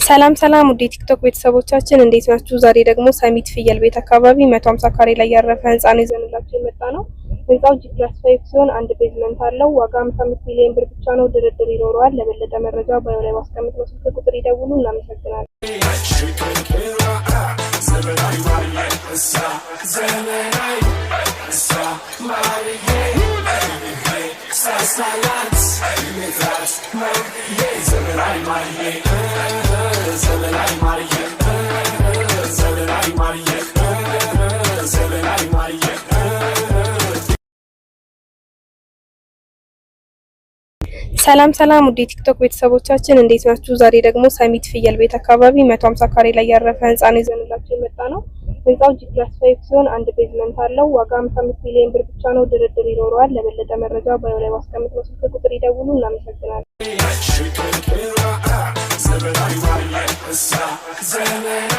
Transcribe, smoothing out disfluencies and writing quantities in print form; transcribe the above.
ሰላም ሰላም ውድ ቲክቶክ ቤተሰቦቻችን እንዴት ናችሁ? ዛሬ ደግሞ ሰሚት ፍየል ቤት አካባቢ 150 ካሬ ላይ ያረፈ ህንጻ ነው ይዘንላችሁ የመጣ ነው። ህንጻው G+5 ሲሆን አንድ ቤዝመንት አለው። ዋጋ 55 ሚሊዮን ብር ብቻ ነው። ድርድር ይኖረዋል። ለበለጠ መረጃ ባዮ ላይ ማስቀመጥ ስልክ ቁጥር ይደውሉ። እናመሰግናለን። ሰላም ሰላም ውድ ቲክቶክ ቤተሰቦቻችን እንዴት ናችሁ? ዛሬ ደግሞ ሰሚት ፍየል ቤት አካባቢ 150 ካሬ ላይ ያረፈ ህንጻ ነው ይዘንላችሁ የመጣ ነው። ህንጻው G+5 ሲሆን አንድ ቤዝመንት አለው። ዋጋ 55 ሚሊዮን ብር ብቻ ነው። ድርድር ይኖረዋል። ለበለጠ መረጃ ባዮ ላይ ማስቀመጥ ስልክ ቁጥር ይደውሉ። እናመሰግናለን። Seven,